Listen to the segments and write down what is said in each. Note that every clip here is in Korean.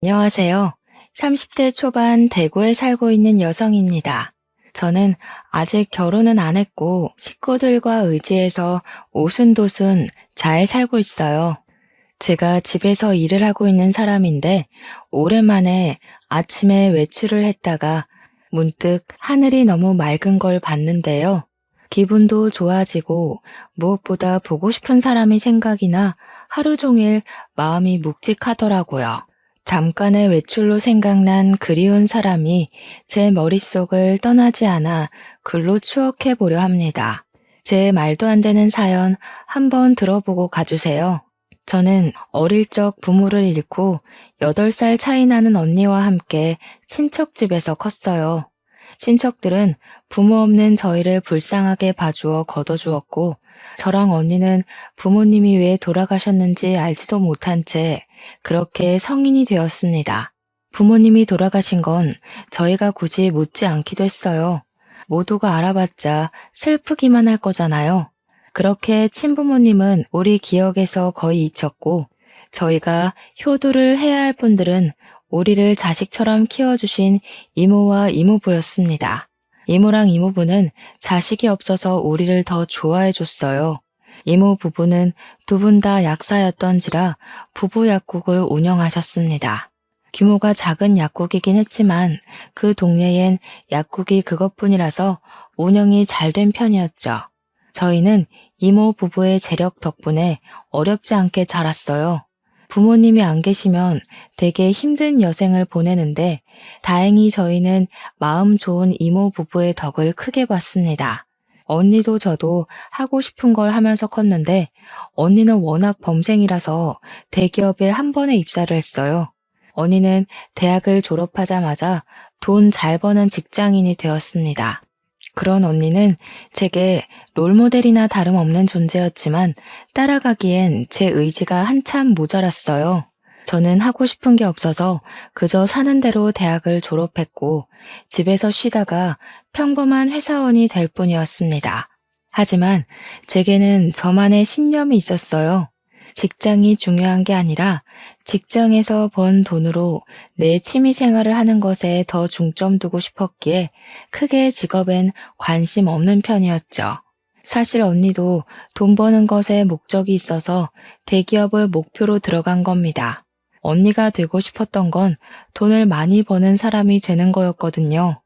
안녕하세요. 30대 초반 대구에 살고 있는 여성입니다. 저는 아직 결혼은 안 했고 식구들과 의지해서 오순도순 잘 살고 있어요. 제가 집에서 일을 하고 있는 사람인데 오랜만에 아침에 외출을 했다가 문득 하늘이 너무 맑은 걸 봤는데요. 기분도 좋아지고 무엇보다 보고 싶은 사람이 생각이 나 하루 종일 마음이 묵직하더라고요. 잠깐의 외출로 생각난 그리운 사람이 제 머릿속을 떠나지 않아 글로 추억해 보려 합니다. 제 말도 안 되는 사연 한번 들어보고 가주세요. 저는 어릴 적 부모를 잃고 8살 차이 나는 언니와 함께 친척 집에서 컸어요. 친척들은 부모 없는 저희를 불쌍하게 봐주어 걷어주었고, 저랑 언니는 부모님이 왜 돌아가셨는지 알지도 못한 채 그렇게 성인이 되었습니다. 부모님이 돌아가신 건 저희가 굳이 묻지 않기도 했어요. 모두가 알아봤자 슬프기만 할 거잖아요. 그렇게 친부모님은 우리 기억에서 거의 잊혔고, 저희가 효도를 해야 할 분들은 우리를 자식처럼 키워주신 이모와 이모부였습니다. 이모랑 이모부는 자식이 없어서 우리를 더 좋아해 줬어요. 이모 부부는 두 분 다 약사였던지라 부부 약국을 운영하셨습니다. 규모가 작은 약국이긴 했지만 그 동네엔 약국이 그것뿐이라서 운영이 잘 된 편이었죠. 저희는 이모 부부의 재력 덕분에 어렵지 않게 자랐어요. 부모님이 안 계시면 되게 힘든 여생을 보내는데 다행히 저희는 마음 좋은 이모 부부의 덕을 크게 봤습니다. 언니도 저도 하고 싶은 걸 하면서 컸는데 언니는 워낙 범생이라서 대기업에 한 번에 입사를 했어요. 언니는 대학을 졸업하자마자 돈 잘 버는 직장인이 되었습니다. 그런 언니는 제게 롤모델이나 다름없는 존재였지만 따라가기엔 제 의지가 한참 모자랐어요. 저는 하고 싶은 게 없어서 그저 사는 대로 대학을 졸업했고 집에서 쉬다가 평범한 회사원이 될 뿐이었습니다. 하지만 제게는 저만의 신념이 있었어요. 직장이 중요한 게 아니라 직장에서 번 돈으로 내 취미 생활을 하는 것에 더 중점 두고 싶었기에 크게 직업엔 관심 없는 편이었죠. 사실 언니도 돈 버는 것에 목적이 있어서 대기업을 목표로 들어간 겁니다. 언니가 되고 싶었던 건 돈을 많이 버는 사람이 되는 거였거든요.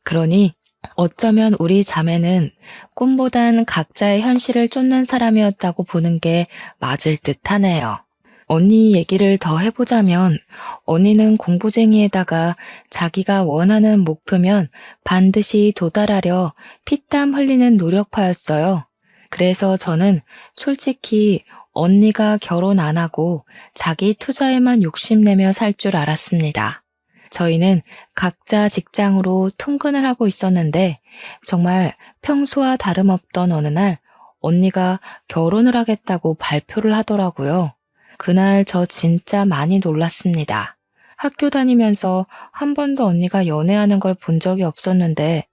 그러니 어쩌면 우리 자매는 꿈보단 각자의 현실을 쫓는 사람이었다고 보는 게 맞을 듯 하네요. 언니 얘기를 더 해보자면 언니는 공부쟁이에다가 자기가 원하는 목표면 반드시 도달하려 피땀 흘리는 노력파였어요. 그래서 저는 솔직히 언니가 결혼 안 하고 자기 투자에만 욕심내며 살 줄 알았습니다. 저희는 각자 직장으로 통근을 하고 있었는데 정말 평소와 다름없던 어느 날 언니가 결혼을 하겠다고 발표를 하더라고요. 그날 저 진짜 많이 놀랐습니다. 학교 다니면서 한 번도 언니가 연애하는 걸 본 적이 없었는데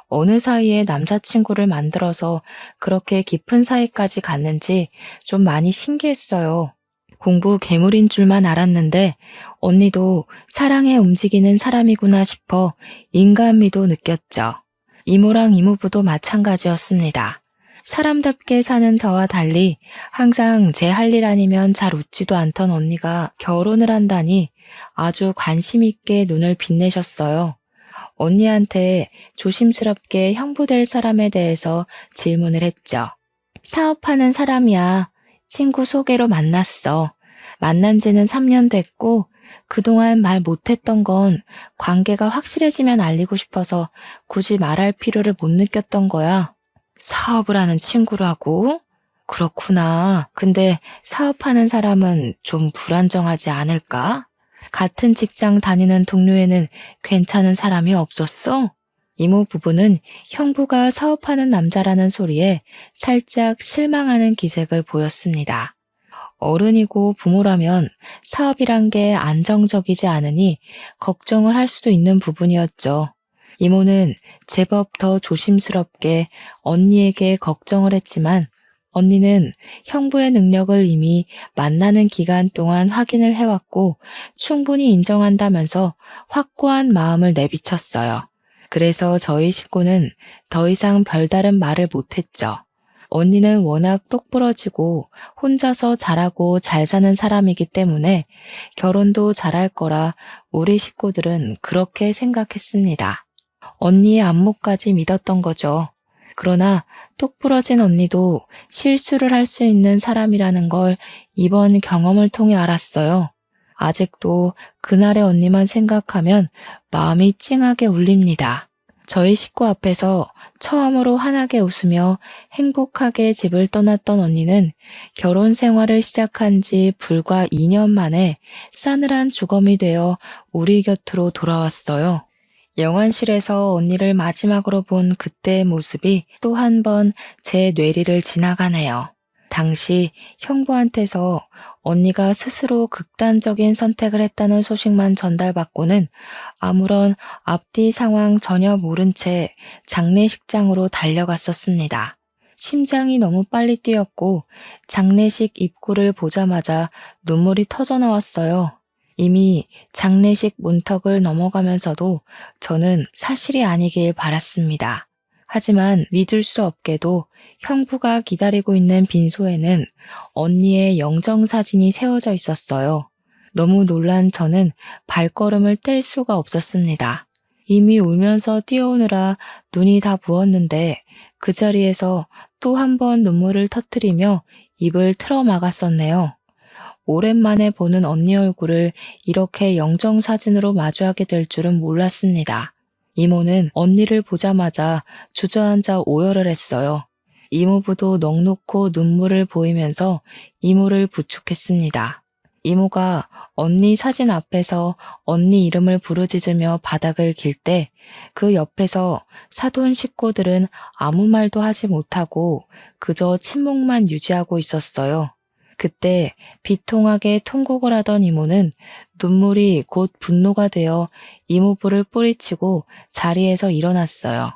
어느 사이에 남자친구를 만들어서 그렇게 깊은 사이까지 갔는지 좀 많이 신기했어요. 공부 괴물인 줄만 알았는데 언니도 사랑에 움직이는 사람이구나 싶어 인간미도 느꼈죠. 이모랑 이모부도 마찬가지였습니다. 사람답게 사는 저와 달리 항상 제 할 일 아니면 잘 웃지도 않던 언니가 결혼을 한다니 아주 관심 있게 눈을 빛내셨어요. 언니한테 조심스럽게 형부될 사람에 대해서 질문을 했죠. 사업하는 사람이야. 친구 소개로 만났어. 만난 지는 3년 됐고 그동안 말 못했던 건 관계가 확실해지면 알리고 싶어서 굳이 말할 필요를 못 느꼈던 거야. 사업을 하는 친구라고? 그렇구나. 근데 사업하는 사람은 좀 불안정하지 않을까? 같은 직장 다니는 동료에는 괜찮은 사람이 없었어? 이모 부부는 형부가 사업하는 남자라는 소리에 살짝 실망하는 기색을 보였습니다. 어른이고 부모라면 사업이란 게 안정적이지 않으니 걱정을 할 수도 있는 부분이었죠. 이모는 제법 더 조심스럽게 언니에게 걱정을 했지만 언니는 형부의 능력을 이미 만나는 기간 동안 확인을 해왔고 충분히 인정한다면서 확고한 마음을 내비쳤어요. 그래서 저희 식구는 더 이상 별다른 말을 못했죠. 언니는 워낙 똑부러지고 혼자서 잘하고 잘 사는 사람이기 때문에 결혼도 잘할 거라 우리 식구들은 그렇게 생각했습니다. 언니의 안목까지 믿었던 거죠. 그러나 똑부러진 언니도 실수를 할 수 있는 사람이라는 걸 이번 경험을 통해 알았어요. 아직도 그날의 언니만 생각하면 마음이 찡하게 울립니다. 저희 식구 앞에서 처음으로 환하게 웃으며 행복하게 집을 떠났던 언니는 결혼 생활을 시작한 지 불과 2년 만에 싸늘한 주검이 되어 우리 곁으로 돌아왔어요. 영안실에서 언니를 마지막으로 본 그때의 모습이 또 한 번 제 뇌리를 지나가네요. 당시 형부한테서 언니가 스스로 극단적인 선택을 했다는 소식만 전달받고는 아무런 앞뒤 상황 전혀 모른 채 장례식장으로 달려갔었습니다. 심장이 너무 빨리 뛰었고 장례식 입구를 보자마자 눈물이 터져 나왔어요. 이미 장례식 문턱을 넘어가면서도 저는 사실이 아니길 바랐습니다. 하지만 믿을 수 없게도 형부가 기다리고 있는 빈소에는 언니의 영정사진이 세워져 있었어요. 너무 놀란 저는 발걸음을 뗄 수가 없었습니다. 이미 울면서 뛰어오느라 눈이 다 부었는데 그 자리에서 또 한 번 눈물을 터뜨리며 입을 틀어 막았었네요. 오랜만에 보는 언니 얼굴을 이렇게 영정사진으로 마주하게 될 줄은 몰랐습니다. 이모는 언니를 보자마자 주저앉아 오열을 했어요. 이모부도 넋놓고 눈물을 보이면서 이모를 부축했습니다. 이모가 언니 사진 앞에서 언니 이름을 부르짖으며 바닥을 길 때 그 옆에서 사돈 식구들은 아무 말도 하지 못하고 그저 침묵만 유지하고 있었어요. 그때 비통하게 통곡을 하던 이모는 눈물이 곧 분노가 되어 이모부를 뿌리치고 자리에서 일어났어요.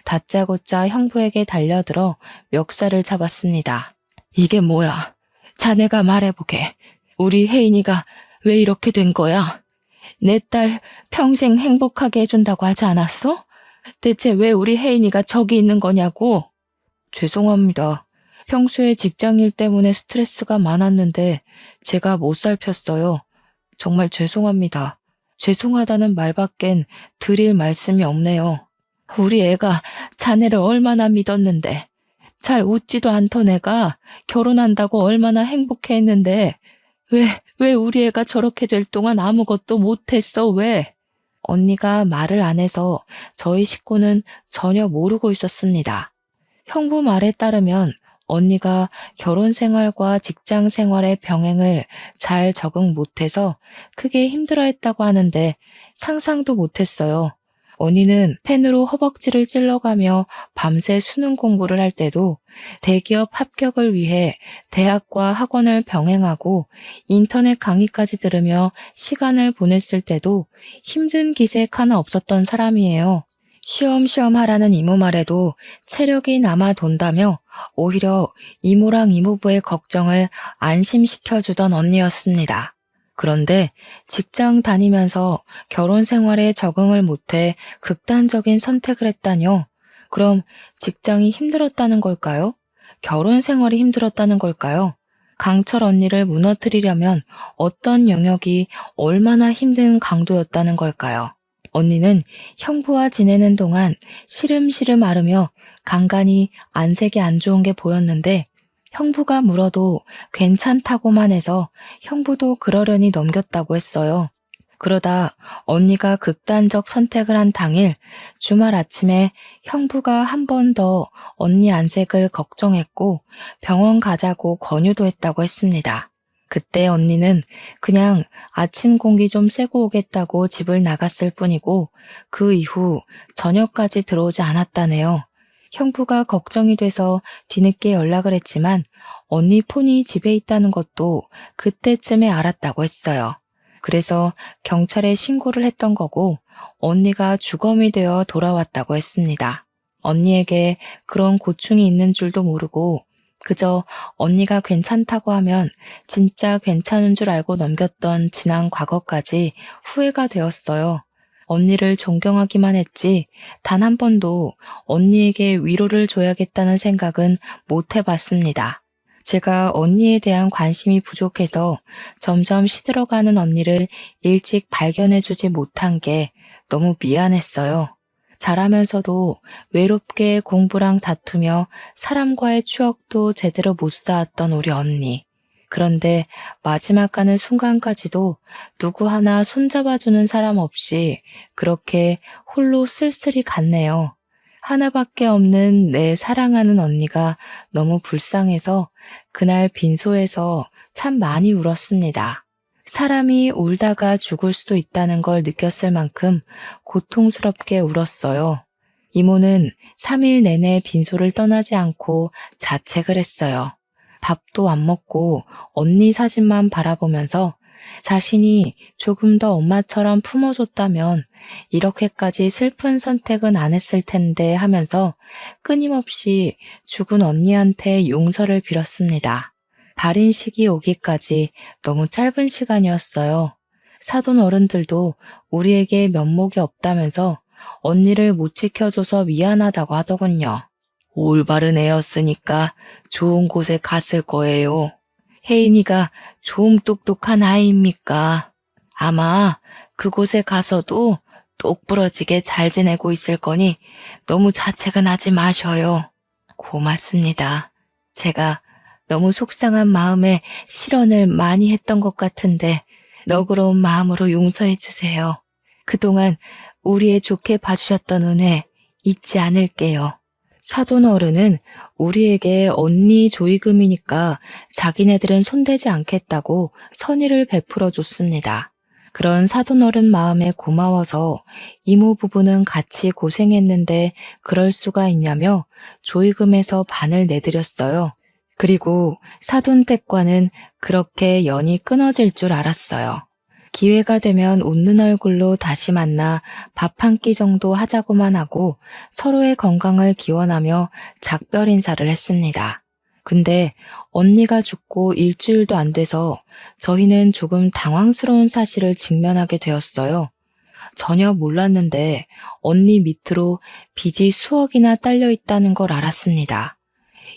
다짜고짜 형부에게 달려들어 멱살을 잡았습니다. 이게 뭐야? 자네가 말해보게. 우리 혜인이가 왜 이렇게 된 거야? 내 딸 평생 행복하게 해준다고 하지 않았어? 대체 왜 우리 혜인이가 저기 있는 거냐고? 죄송합니다. 평소에 직장일 때문에 스트레스가 많았는데 제가 못 살폈어요. 정말 죄송합니다. 죄송하다는 말밖엔 드릴 말씀이 없네요. 우리 애가 자네를 얼마나 믿었는데, 잘 웃지도 않던 애가 결혼한다고 얼마나 행복해했는데 왜 우리 애가 저렇게 될 동안 아무것도 못했어, 왜? 언니가 말을 안 해서 저희 식구는 전혀 모르고 있었습니다. 형부 말에 따르면 언니가 결혼 생활과 직장 생활의 병행을 잘 적응 못해서 크게 힘들어했다고 하는데 상상도 못했어요. 언니는 펜으로 허벅지를 찔러가며 밤새 수능 공부를 할 때도 대기업 합격을 위해 대학과 학원을 병행하고 인터넷 강의까지 들으며 시간을 보냈을 때도 힘든 기색 하나 없었던 사람이에요. 쉬엄쉬엄 하라는 이모 말에도 체력이 남아 돈다며 오히려 이모랑 이모부의 걱정을 안심시켜주던 언니였습니다. 그런데 직장 다니면서 결혼 생활에 적응을 못해 극단적인 선택을 했다뇨. 그럼 직장이 힘들었다는 걸까요? 결혼 생활이 힘들었다는 걸까요? 강철 언니를 무너뜨리려면 어떤 영역이 얼마나 힘든 강도였다는 걸까요? 언니는 형부와 지내는 동안 시름시름 앓으며 간간히 안색이 안 좋은 게 보였는데 형부가 물어도 괜찮다고만 해서 형부도 그러려니 넘겼다고 했어요. 그러다 언니가 극단적 선택을 한 당일 주말 아침에 형부가 한 번 더 언니 안색을 걱정했고 병원 가자고 권유도 했다고 했습니다. 그때 언니는 그냥 아침 공기 좀 쐬고 오겠다고 집을 나갔을 뿐이고 그 이후 저녁까지 들어오지 않았다네요. 형부가 걱정이 돼서 뒤늦게 연락을 했지만 언니 폰이 집에 있다는 것도 그때쯤에 알았다고 했어요. 그래서 경찰에 신고를 했던 거고 언니가 주검이 되어 돌아왔다고 했습니다. 언니에게 그런 고충이 있는 줄도 모르고 그저 언니가 괜찮다고 하면 진짜 괜찮은 줄 알고 넘겼던 지난 과거까지 후회가 되었어요. 언니를 존경하기만 했지 단 한 번도 언니에게 위로를 줘야겠다는 생각은 못 해봤습니다. 제가 언니에 대한 관심이 부족해서 점점 시들어가는 언니를 일찍 발견해주지 못한 게 너무 미안했어요. 자라면서도 외롭게 공부랑 다투며 사람과의 추억도 제대로 못 쌓았던 우리 언니. 그런데 마지막 가는 순간까지도 누구 하나 손잡아주는 사람 없이 그렇게 홀로 쓸쓸히 갔네요. 하나밖에 없는 내 사랑하는 언니가 너무 불쌍해서 그날 빈소에서 참 많이 울었습니다. 사람이 울다가 죽을 수도 있다는 걸 느꼈을 만큼 고통스럽게 울었어요. 이모는 3일 내내 빈소를 떠나지 않고 자책을 했어요. 밥도 안 먹고 언니 사진만 바라보면서 자신이 조금 더 엄마처럼 품어줬다면 이렇게까지 슬픈 선택은 안 했을 텐데 하면서 끊임없이 죽은 언니한테 용서를 빌었습니다. 발인식이 오기까지 너무 짧은 시간이었어요. 사돈 어른들도 우리에게 면목이 없다면서 언니를 못 지켜줘서 미안하다고 하더군요. 올바른 애였으니까 좋은 곳에 갔을 거예요. 혜인이가 좀 똑똑한 아이입니까? 아마 그곳에 가서도 똑부러지게 잘 지내고 있을 거니 너무 자책은 하지 마셔요. 고맙습니다. 제가 너무 속상한 마음에 실언을 많이 했던 것 같은데 너그러운 마음으로 용서해 주세요. 그동안 우리의 좋게 봐주셨던 은혜 잊지 않을게요. 사돈 어른은 우리에게 언니 조의금이니까 자기네들은 손대지 않겠다고 선의를 베풀어 줬습니다. 그런 사돈 어른 마음에 고마워서 이모 부부는 같이 고생했는데 그럴 수가 있냐며 조의금에서 반을 내드렸어요. 그리고 사돈 댁과는 그렇게 연이 끊어질 줄 알았어요. 기회가 되면 웃는 얼굴로 다시 만나 밥 한 끼 정도 하자고만 하고 서로의 건강을 기원하며 작별 인사를 했습니다. 근데 언니가 죽고 일주일도 안 돼서 저희는 조금 당황스러운 사실을 직면하게 되었어요. 전혀 몰랐는데 언니 밑으로 빚이 수억이나 딸려 있다는 걸 알았습니다.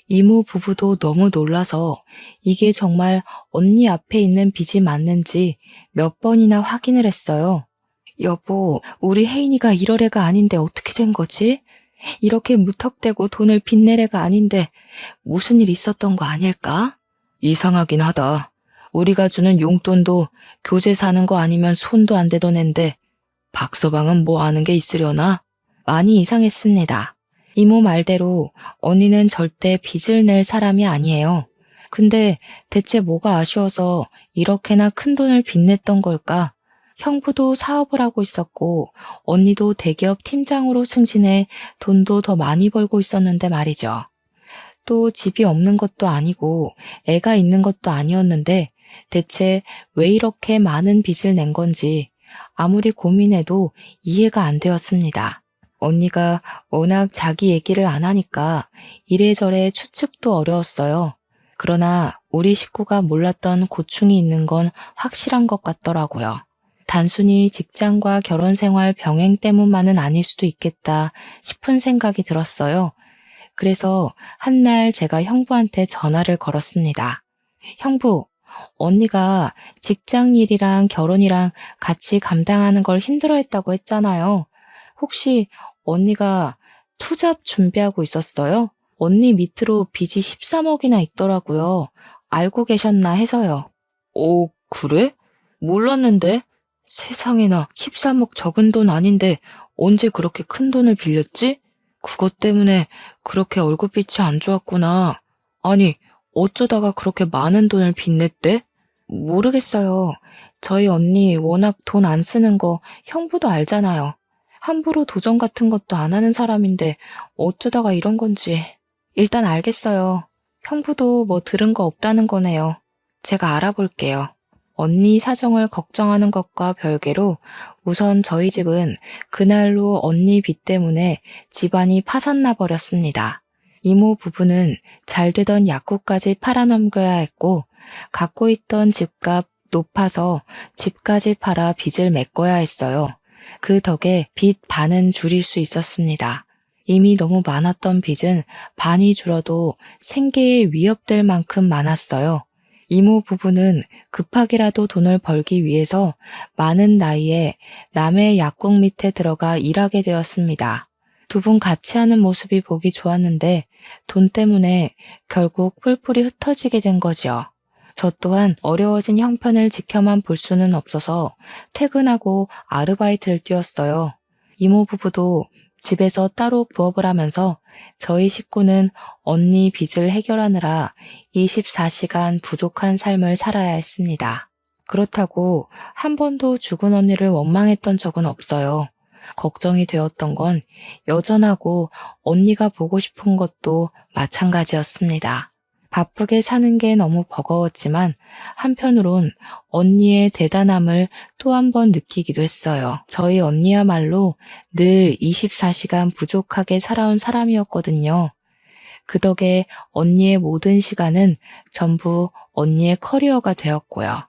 이모 부부도 너무 놀라서 이게 정말 언니 앞에 있는 빚이 맞는지 몇 번이나 확인을 했어요. 여보, 우리 혜인이가 이럴 애가 아닌데 어떻게 된 거지? 이렇게 무턱대고 돈을 빚낼 애가 아닌데 무슨 일 있었던 거 아닐까? 이상하긴 하다. 우리가 주는 용돈도 교재 사는 거 아니면 손도 안 대던 앤데 박서방은 뭐 아는 게 있으려나? 많이 이상했습니다. 이모 말대로 언니는 절대 빚을 낼 사람이 아니에요. 근데 대체 뭐가 아쉬워서 이렇게나 큰 돈을 빚냈던 걸까? 형부도 사업을 하고 있었고 언니도 대기업 팀장으로 승진해 돈도 더 많이 벌고 있었는데 말이죠. 또 집이 없는 것도 아니고 애가 있는 것도 아니었는데 대체 왜 이렇게 많은 빚을 낸 건지 아무리 고민해도 이해가 안 되었습니다. 언니가 워낙 자기 얘기를 안 하니까 이래저래 추측도 어려웠어요. 그러나 우리 식구가 몰랐던 고충이 있는 건 확실한 것 같더라고요. 단순히 직장과 결혼 생활 병행 때문만은 아닐 수도 있겠다 싶은 생각이 들었어요. 그래서 한날 제가 형부한테 전화를 걸었습니다. 형부, 언니가 직장 일이랑 결혼이랑 같이 감당하는 걸 힘들어했다고 했잖아요. 혹시 언니가 투잡 준비하고 있었어요? 언니 밑으로 빚이 13억이나 있더라고요. 알고 계셨나 해서요. 오, 그래? 몰랐는데? 세상에나 13억 적은 돈 아닌데 언제 그렇게 큰 돈을 빌렸지? 그것 때문에 그렇게 얼굴빛이 안 좋았구나. 아니, 어쩌다가 그렇게 많은 돈을 빚냈대? 모르겠어요. 저희 언니 워낙 돈 안 쓰는 거 형부도 알잖아요. 함부로 도전 같은 것도 안 하는 사람인데 어쩌다가 이런 건지. 일단 알겠어요. 형부도 뭐 들은 거 없다는 거네요. 제가 알아볼게요. 언니 사정을 걱정하는 것과 별개로 우선 저희 집은 그날로 언니 빚 때문에 집안이 파산나 버렸습니다. 이모 부부는 잘 되던 약국까지 팔아넘겨야 했고 갖고 있던 집값 높아서 집까지 팔아 빚을 메꿔야 했어요. 그 덕에 빚 반은 줄일 수 있었습니다. 이미 너무 많았던 빚은 반이 줄어도 생계에 위협될 만큼 많았어요. 이모 부부는 급하게라도 돈을 벌기 위해서 많은 나이에 남의 약국 밑에 들어가 일하게 되었습니다. 두 분 같이 하는 모습이 보기 좋았는데 돈 때문에 결국 뿔뿔이 흩어지게 된 거죠. 저 또한 어려워진 형편을 지켜만 볼 수는 없어서 퇴근하고 아르바이트를 뛰었어요. 이모 부부도 집에서 따로 부업을 하면서 저희 식구는 언니 빚을 해결하느라 24시간 부족한 삶을 살아야 했습니다. 그렇다고 한 번도 죽은 언니를 원망했던 적은 없어요. 걱정이 되었던 건 여전하고 언니가 보고 싶은 것도 마찬가지였습니다. 바쁘게 사는 게 너무 버거웠지만 한편으론 언니의 대단함을 또 한 번 느끼기도 했어요. 저희 언니야말로 늘 24시간 부족하게 살아온 사람이었거든요. 그 덕에 언니의 모든 시간은 전부 언니의 커리어가 되었고요.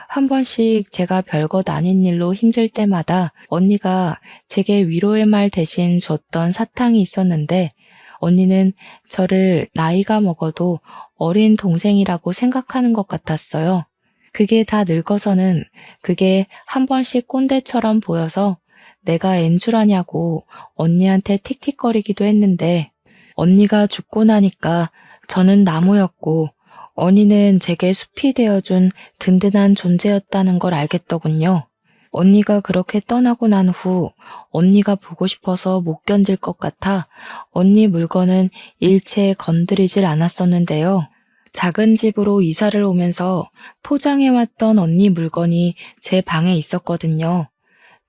한 번씩 제가 별것 아닌 일로 힘들 때마다 언니가 제게 위로의 말 대신 줬던 사탕이 있었는데 언니는 저를 나이가 먹어도 어린 동생이라고 생각하는 것 같았어요. 그게 다 늙어서는 그게 한 번씩 꼰대처럼 보여서 내가 앤 줄 아냐고 언니한테 틱틱거리기도 했는데 언니가 죽고 나니까 저는 나무였고 언니는 제게 숲이 되어준 든든한 존재였다는 걸 알겠더군요. 언니가 그렇게 떠나고 난 후 언니가 보고 싶어서 못 견딜 것 같아 언니 물건은 일체 건드리질 않았었는데요. 작은 집으로 이사를 오면서 포장해왔던 언니 물건이 제 방에 있었거든요.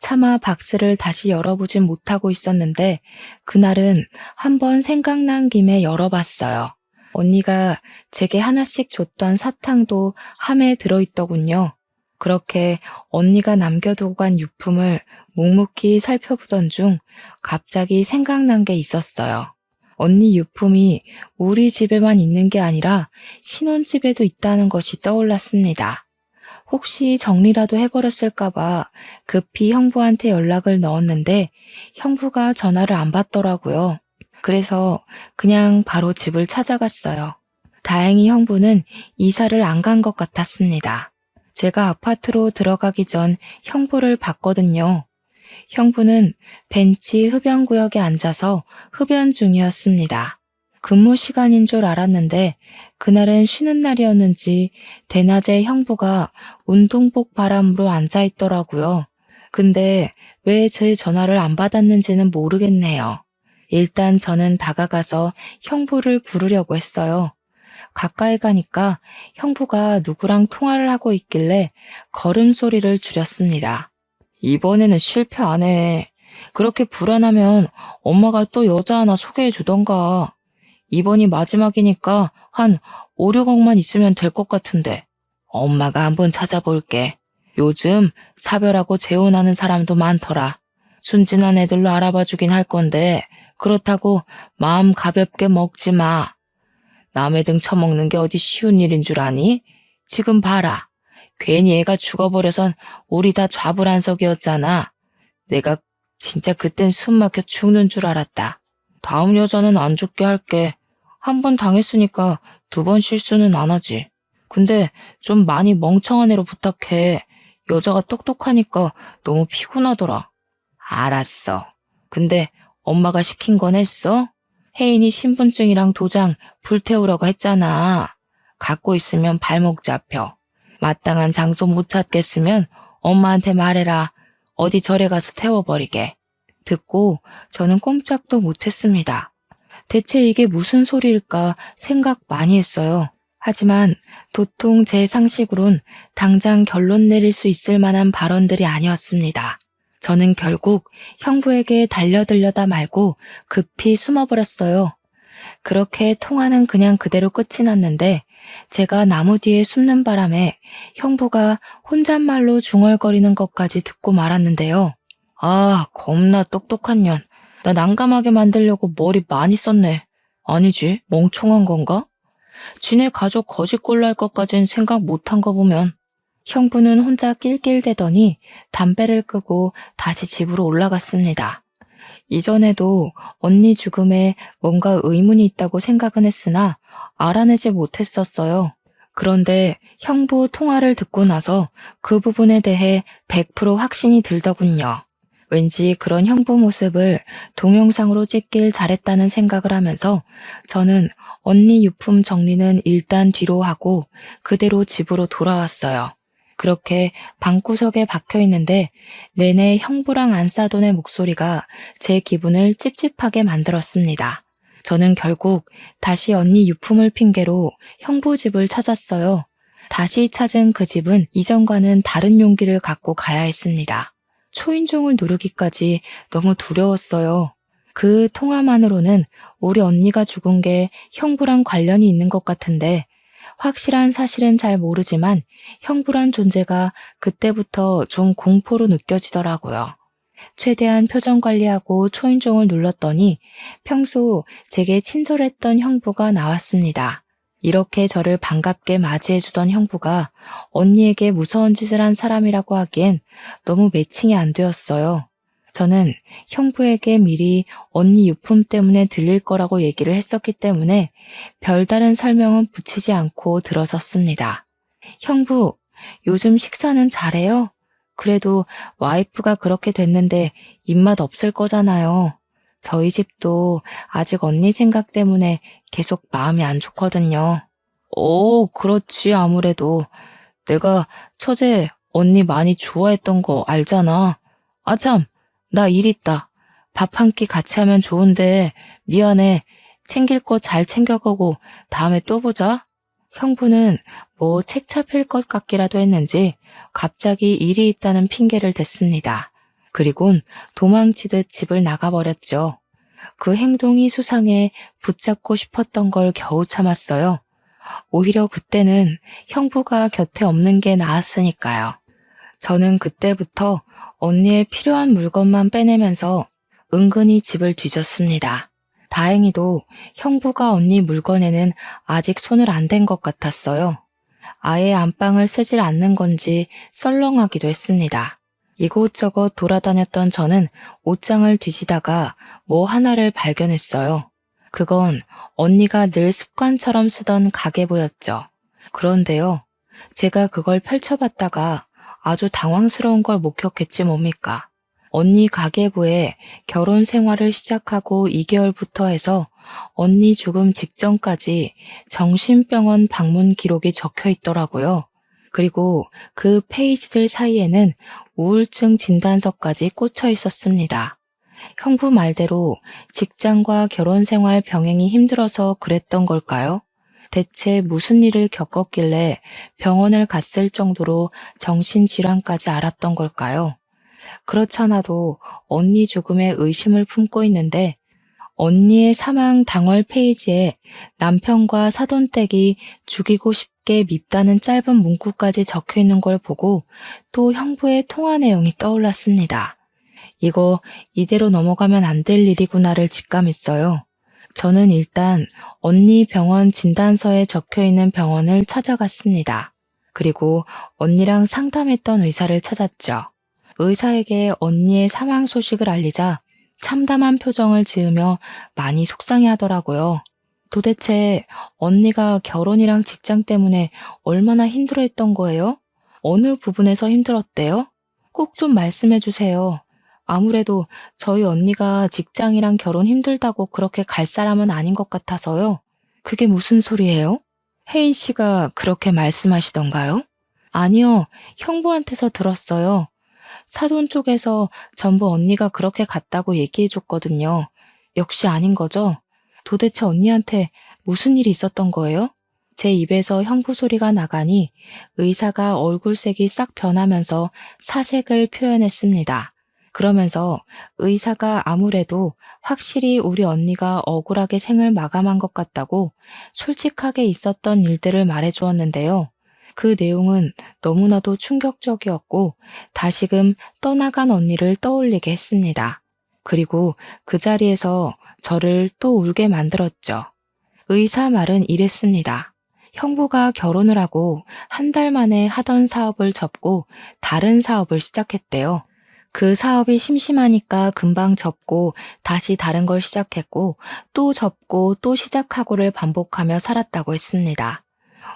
차마 박스를 다시 열어보진 못하고 있었는데 그날은 한번 생각난 김에 열어봤어요. 언니가 제게 하나씩 줬던 사탕도 함에 들어있더군요. 그렇게 언니가 남겨두고 간 유품을 묵묵히 살펴보던 중 갑자기 생각난 게 있었어요. 언니 유품이 우리 집에만 있는 게 아니라 신혼집에도 있다는 것이 떠올랐습니다. 혹시 정리라도 해버렸을까봐 급히 형부한테 연락을 넣었는데 형부가 전화를 안 받더라고요. 그래서 그냥 바로 집을 찾아갔어요. 다행히 형부는 이사를 안 간 것 같았습니다. 제가 아파트로 들어가기 전 형부를 봤거든요. 형부는 벤치 흡연구역에 앉아서 흡연 중이었습니다. 근무 시간인 줄 알았는데 그날은 쉬는 날이었는지 대낮에 형부가 운동복 바람으로 앉아있더라고요. 근데 왜 제 전화를 안 받았는지는 모르겠네요. 일단 저는 다가가서 형부를 부르려고 했어요. 가까이 가니까 형부가 누구랑 통화를 하고 있길래 걸음소리를 줄였습니다. 이번에는 실패 안 해. 그렇게 불안하면 엄마가 또 여자 하나 소개해 주던가. 이번이 마지막이니까 한 5, 6억만 있으면 될 것 같은데. 엄마가 한번 찾아볼게. 요즘 사별하고 재혼하는 사람도 많더라. 순진한 애들로 알아봐 주긴 할 건데 그렇다고 마음 가볍게 먹지 마. 남의 등 처먹는 게 어디 쉬운 일인 줄 아니? 지금 봐라. 괜히 애가 죽어버려선 우리 다 좌불안석이었잖아. 내가 진짜 그땐 숨 막혀 죽는 줄 알았다. 다음 여자는 안 죽게 할게. 한 번 당했으니까 두 번 실수는 안 하지. 근데 좀 많이 멍청한 애로 부탁해. 여자가 똑똑하니까 너무 피곤하더라. 알았어. 근데 엄마가 시킨 건 했어? 혜인이 신분증이랑 도장 불태우라고 했잖아. 갖고 있으면 발목 잡혀. 마땅한 장소 못 찾겠으면 엄마한테 말해라. 어디 절에 가서 태워버리게. 듣고 저는 꼼짝도 못했습니다. 대체 이게 무슨 소리일까 생각 많이 했어요. 하지만 도통 제 상식으론 당장 결론 내릴 수 있을 만한 발언들이 아니었습니다. 저는 결국 형부에게 달려들려다 말고 급히 숨어버렸어요. 그렇게 통화는 그냥 그대로 끝이 났는데 제가 나무 뒤에 숨는 바람에 형부가 혼잣말로 중얼거리는 것까지 듣고 말았는데요. 아, 겁나 똑똑한 년. 나 난감하게 만들려고 머리 많이 썼네. 아니지, 멍청한 건가? 지네 가족 거짓골로 할 것까진 생각 못한 거 보면. 형부는 혼자 낄낄대더니 담배를 끄고 다시 집으로 올라갔습니다. 이전에도 언니 죽음에 뭔가 의문이 있다고 생각은 했으나 알아내지 못했었어요. 그런데 형부 통화를 듣고 나서 그 부분에 대해 100% 확신이 들더군요. 왠지 그런 형부 모습을 동영상으로 찍길 잘했다는 생각을 하면서 저는 언니 유품 정리는 일단 뒤로 하고 그대로 집으로 돌아왔어요. 그렇게 방구석에 박혀 있는데 내내 형부랑 안싸돈의 목소리가 제 기분을 찝찝하게 만들었습니다. 저는 결국 다시 언니 유품을 핑계로 형부 집을 찾았어요. 다시 찾은 그 집은 이전과는 다른 용기를 갖고 가야 했습니다. 초인종을 누르기까지 너무 두려웠어요. 그 통화만으로는 우리 언니가 죽은 게 형부랑 관련이 있는 것 같은데 확실한 사실은 잘 모르지만 형부란 존재가 그때부터 좀 공포로 느껴지더라고요. 최대한 표정 관리하고 초인종을 눌렀더니 평소 제게 친절했던 형부가 나왔습니다. 이렇게 저를 반갑게 맞이해주던 형부가 언니에게 무서운 짓을 한 사람이라고 하기엔 너무 매칭이 안 되었어요. 저는 형부에게 미리 언니 유품 때문에 들릴 거라고 얘기를 했었기 때문에 별다른 설명은 붙이지 않고 들어섰습니다. 형부, 요즘 식사는 잘해요? 그래도 와이프가 그렇게 됐는데 입맛 없을 거잖아요. 저희 집도 아직 언니 생각 때문에 계속 마음이 안 좋거든요. 그렇지, 아무래도. 내가 처제 언니 많이 좋아했던 거 알잖아. 아참, 나 일 있다. 밥 한 끼 같이 하면 좋은데 미안해. 챙길 거 잘 챙겨가고 다음에 또 보자. 형부는 뭐 책 잡힐 것 같기라도 했는지 갑자기 일이 있다는 핑계를 댔습니다. 그리곤 도망치듯 집을 나가버렸죠. 그 행동이 수상해 붙잡고 싶었던 걸 겨우 참았어요. 오히려 그때는 형부가 곁에 없는 게 나았으니까요. 저는 그때부터 언니의 필요한 물건만 빼내면서 은근히 집을 뒤졌습니다. 다행히도 형부가 언니 물건에는 아직 손을 안 댄 것 같았어요. 아예 안방을 쓰질 않는 건지 썰렁하기도 했습니다. 이곳저곳 돌아다녔던 저는 옷장을 뒤지다가 뭐 하나를 발견했어요. 그건 언니가 늘 습관처럼 쓰던 가계부였죠. 그런데요, 제가 그걸 펼쳐봤다가 아주 당황스러운 걸 목격했지 뭡니까? 언니 가계부에 결혼 생활을 시작하고 2개월부터 해서 언니 죽음 직전까지 정신병원 방문 기록이 적혀 있더라고요. 그리고 그 페이지들 사이에는 우울증 진단서까지 꽂혀 있었습니다. 형부 말대로 직장과 결혼 생활 병행이 힘들어서 그랬던 걸까요? 대체 무슨 일을 겪었길래 병원을 갔을 정도로 정신질환까지 앓았던 걸까요? 그렇잖아도 언니 죽음에 의심을 품고 있는데 언니의 사망 당월 페이지에 남편과 사돈댁이 죽이고 싶게 밉다는 짧은 문구까지 적혀 있는 걸 보고 또 형부의 통화 내용이 떠올랐습니다. 이거 이대로 넘어가면 안 될 일이구나를 직감했어요. 저는 일단 언니 병원 진단서에 적혀 있는 병원을 찾아갔습니다. 그리고 언니랑 상담했던 의사를 찾았죠. 의사에게 언니의 사망 소식을 알리자 참담한 표정을 지으며 많이 속상해 하더라고요. 도대체 언니가 결혼이랑 직장 때문에 얼마나 힘들어했던 거예요? 어느 부분에서 힘들었대요? 꼭 좀 말씀해 주세요. 아무래도 저희 언니가 직장이랑 결혼 힘들다고 그렇게 갈 사람은 아닌 것 같아서요. 그게 무슨 소리예요? 혜인 씨가 그렇게 말씀하시던가요? 아니요, 형부한테서 들었어요. 사돈 쪽에서 전부 언니가 그렇게 갔다고 얘기해줬거든요. 역시 아닌 거죠? 도대체 언니한테 무슨 일이 있었던 거예요? 제 입에서 형부 소리가 나가니 의사가 얼굴색이 싹 변하면서 사색을 표현했습니다. 그러면서 의사가 아무래도 확실히 우리 언니가 억울하게 생을 마감한 것 같다고 솔직하게 있었던 일들을 말해주었는데요. 그 내용은 너무나도 충격적이었고 다시금 떠나간 언니를 떠올리게 했습니다. 그리고 그 자리에서 저를 또 울게 만들었죠. 의사 말은 이랬습니다. 형부가 결혼을 하고 한 달 만에 하던 사업을 접고 다른 사업을 시작했대요. 그 사업이 심심하니까 금방 접고 다시 다른 걸 시작했고 또 접고 또 시작하고를 반복하며 살았다고 했습니다.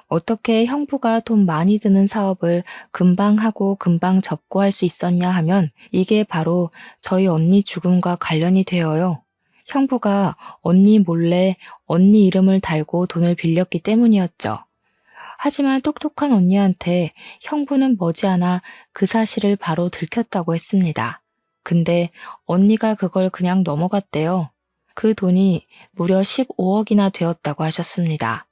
어떻게 형부가 돈 많이 드는 사업을 금방 하고 금방 접고 할 수 있었냐 하면 이게 바로 저희 언니 죽음과 관련이 되어요. 형부가 언니 몰래 언니 이름을 달고 돈을 빌렸기 때문이었죠. 하지만 똑똑한 언니한테 형부는 머지않아 그 사실을 바로 들켰다고 했습니다. 근데 언니가 그걸 그냥 넘어갔대요. 그 돈이 무려 15억이나 되었다고 하셨습니다.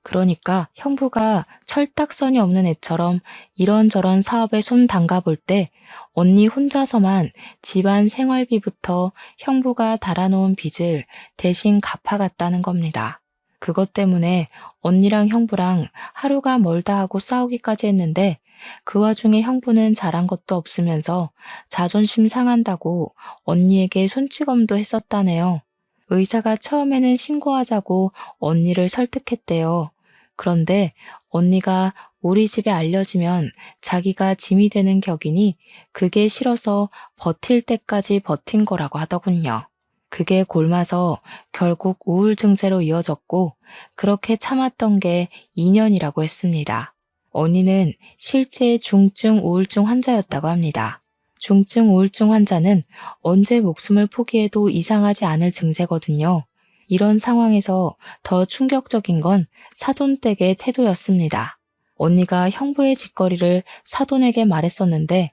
그러니까 형부가 철딱서니 없는 애처럼 이런저런 사업에 손 담가볼 때 언니 혼자서만 집안 생활비부터 형부가 달아놓은 빚을 대신 갚아갔다는 겁니다. 그것 때문에 언니랑 형부랑 하루가 멀다 하고 싸우기까지 했는데 그 와중에 형부는 잘한 것도 없으면서 자존심 상한다고 언니에게 손찌검도 했었다네요. 의사가 처음에는 신고하자고 언니를 설득했대요. 그런데 언니가 우리 집에 알려지면 자기가 짐이 되는 격이니 그게 싫어서 버틸 때까지 버틴 거라고 하더군요. 그게 골마서 결국 우울증세로 이어졌고 그렇게 참았던 게 2년이라고 했습니다. 언니는 실제 중증 우울증 환자였다고 합니다. 중증 우울증 환자는 언제 목숨을 포기해도 이상하지 않을 증세거든요. 이런 상황에서 더 충격적인 건 사돈댁의 태도였습니다. 언니가 형부의 짓거리를 사돈에게 말했었는데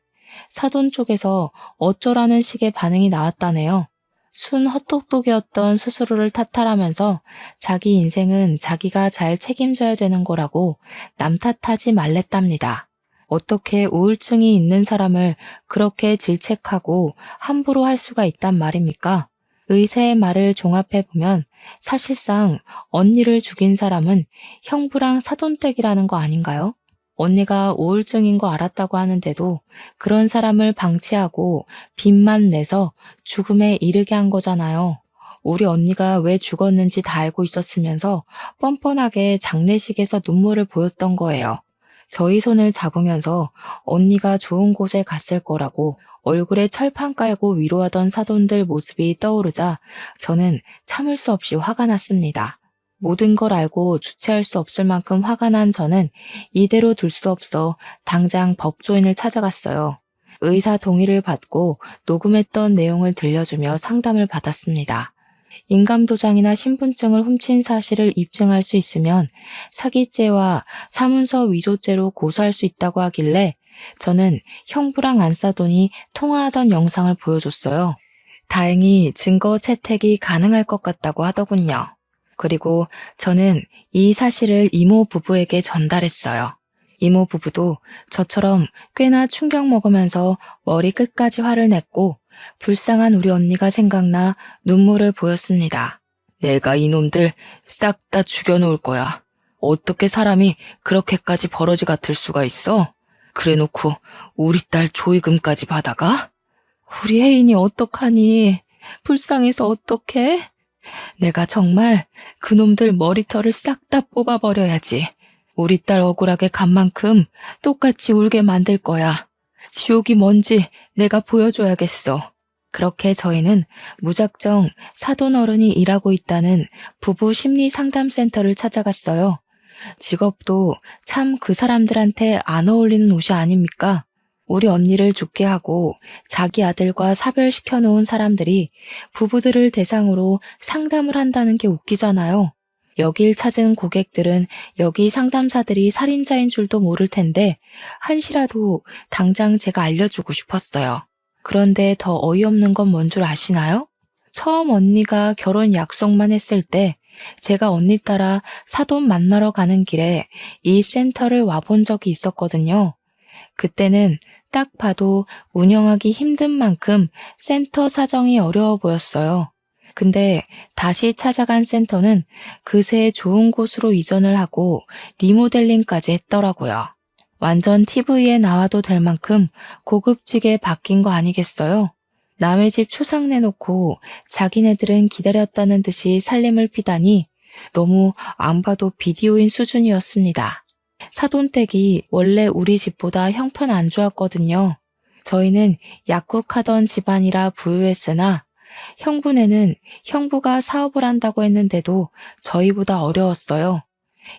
사돈 쪽에서 어쩌라는 식의 반응이 나왔다네요. 순 헛똑똑이었던 스스로를 탓하라면서 자기 인생은 자기가 잘 책임져야 되는 거라고 남 탓하지 말랬답니다. 어떻게 우울증이 있는 사람을 그렇게 질책하고 함부로 할 수가 있단 말입니까? 의사의 말을 종합해보면 사실상 언니를 죽인 사람은 형부랑 사돈댁이라는 거 아닌가요? 언니가 우울증인 거 알았다고 하는데도 그런 사람을 방치하고 빚만 내서 죽음에 이르게 한 거잖아요. 우리 언니가 왜 죽었는지 다 알고 있었으면서 뻔뻔하게 장례식에서 눈물을 보였던 거예요. 저희 손을 잡으면서 언니가 좋은 곳에 갔을 거라고 얼굴에 철판 깔고 위로하던 사돈들 모습이 떠오르자 저는 참을 수 없이 화가 났습니다. 모든 걸 알고 주체할 수 없을 만큼 화가 난 저는 이대로 둘 수 없어 당장 법조인을 찾아갔어요. 의사 동의를 받고 녹음했던 내용을 들려주며 상담을 받았습니다. 인감도장이나 신분증을 훔친 사실을 입증할 수 있으면 사기죄와 사문서 위조죄로 고소할 수 있다고 하길래 저는 형부랑 안사돈이 통화하던 영상을 보여줬어요. 다행히 증거 채택이 가능할 것 같다고 하더군요. 그리고 저는 이 사실을 이모 부부에게 전달했어요. 이모 부부도 저처럼 꽤나 충격 먹으면서 머리 끝까지 화를 냈고 불쌍한 우리 언니가 생각나 눈물을 보였습니다. 내가 이놈들 싹 다 죽여놓을 거야. 어떻게 사람이 그렇게까지 버러지 같을 수가 있어? 그래놓고 우리 딸 조의금까지 받아가? 우리 혜인이 어떡하니? 불쌍해서 어떡해? 내가 정말 그놈들 머리털을 싹 다 뽑아버려야지. 우리 딸 억울하게 간 만큼 똑같이 울게 만들 거야. 지옥이 뭔지 내가 보여줘야겠어. 그렇게 저희는 무작정 사돈 어른이 일하고 있다는 부부 심리 상담센터를 찾아갔어요. 직업도 참 그 사람들한테 안 어울리는 옷이 아닙니까? 우리 언니를 죽게 하고 자기 아들과 사별시켜 놓은 사람들이 부부들을 대상으로 상담을 한다는 게 웃기잖아요. 여길 찾은 고객들은 여기 상담사들이 살인자인 줄도 모를 텐데 한시라도 당장 제가 알려주고 싶었어요. 그런데 더 어이없는 건 뭔 줄 아시나요? 처음 언니가 결혼 약속만 했을 때 제가 언니 따라 사돈 만나러 가는 길에 이 센터를 와본 적이 있었거든요. 그때는 딱 봐도 운영하기 힘든 만큼 센터 사정이 어려워 보였어요. 근데 다시 찾아간 센터는 그새 좋은 곳으로 이전을 하고 리모델링까지 했더라고요. 완전 TV에 나와도 될 만큼 고급지게 바뀐 거 아니겠어요? 남의 집 초상 내놓고 자기네들은 기다렸다는 듯이 살림을 피다니 너무 안 봐도 비디오인 수준이었습니다. 사돈댁이 원래 우리 집보다 형편 안 좋았거든요. 저희는 약국하던 집안이라 부유했으나 형부네는 형부가 사업을 한다고 했는데도 저희보다 어려웠어요.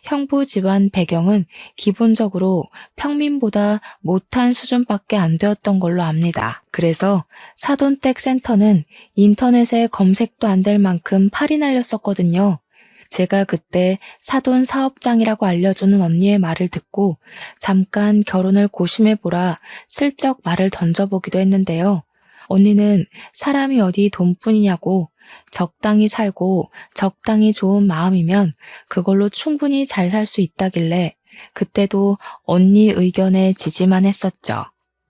형부 집안 배경은 기본적으로 평민보다 못한 수준밖에 안 되었던 걸로 압니다. 그래서 사돈댁 센터는 인터넷에 검색도 안 될 만큼 팔이 날렸었거든요. 제가 그때 사돈 사업장이라고 알려주는 언니의 말을 듣고 잠깐 결혼을 고심해보라 슬쩍 말을 던져보기도 했는데요. 언니는 사람이 어디 돈뿐이냐고 적당히 살고 적당히 좋은 마음이면 그걸로 충분히 잘 살 수 있다길래 그때도 언니 의견에 지지만 했었죠.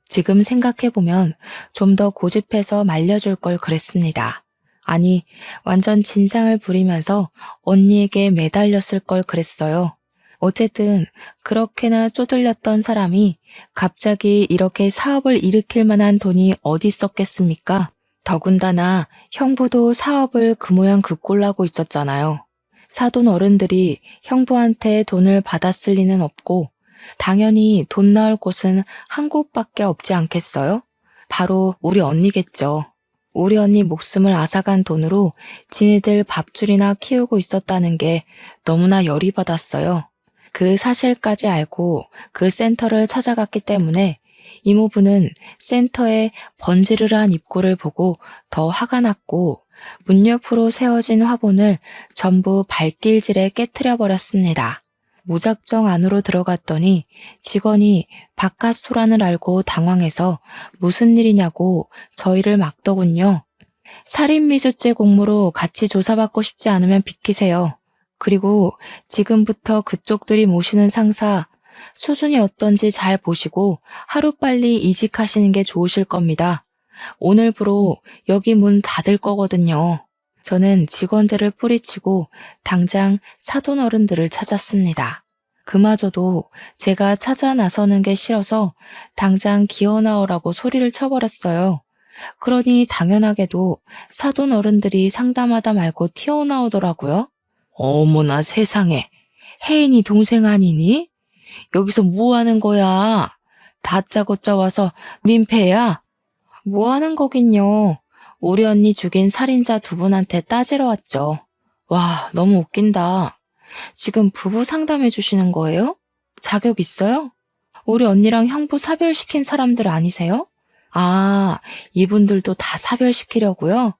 지금 생각해보면 좀 더 고집해서 말려줄 걸 그랬습니다. 아니, 완전 진상을 부리면서 언니에게 매달렸을 걸 그랬어요. 어쨌든 그렇게나 쪼들렸던 사람이 갑자기 이렇게 사업을 일으킬 만한 돈이 어디 있었겠습니까? 더군다나 형부도 사업을 그 모양 그 꼴나고 있었잖아요. 사돈 어른들이 형부한테 돈을 받았을 리는 없고 당연히 돈 나올 곳은 한 곳밖에 없지 않겠어요? 바로 우리 언니겠죠. 우리 언니 목숨을 앗아간 돈으로 지네들 밥줄이나 키우고 있었다는 게 너무나 열이 받았어요. 그 사실까지 알고 그 센터를 찾아갔기 때문에 이모부는 센터의 번지르르한 입구를 보고 더 화가 났고 문 옆으로 세워진 화분을 전부 발길질에 깨트려 버렸습니다. 무작정 안으로 들어갔더니 직원이 바깥 소란을 알고 당황해서 무슨 일이냐고 저희를 막더군요. 살인미수죄 공모로 같이 조사받고 싶지 않으면 비키세요. 그리고 지금부터 그쪽들이 모시는 상사 수준이 어떤지 잘 보시고 하루빨리 이직하시는 게 좋으실 겁니다. 오늘부로 여기 문 닫을 거거든요. 저는 직원들을 뿌리치고 당장 사돈 어른들을 찾았습니다. 그마저도 제가 찾아 나서는 게 싫어서 당장 기어 나오라고 소리를 쳐버렸어요. 그러니 당연하게도 사돈 어른들이 상담하다 말고 튀어나오더라고요. 어머나 세상에, 혜인이 동생 아니니? 여기서 뭐 하는 거야? 다짜고짜 와서 민폐야? 뭐 하는 거긴요. 우리 언니 죽인 살인자 두 분한테 따지러 왔죠. 와, 너무 웃긴다. 지금 부부 상담해 주시는 거예요? 자격 있어요? 우리 언니랑 형부 사별시킨 사람들 아니세요? 아, 이분들도 다 사별시키려고요?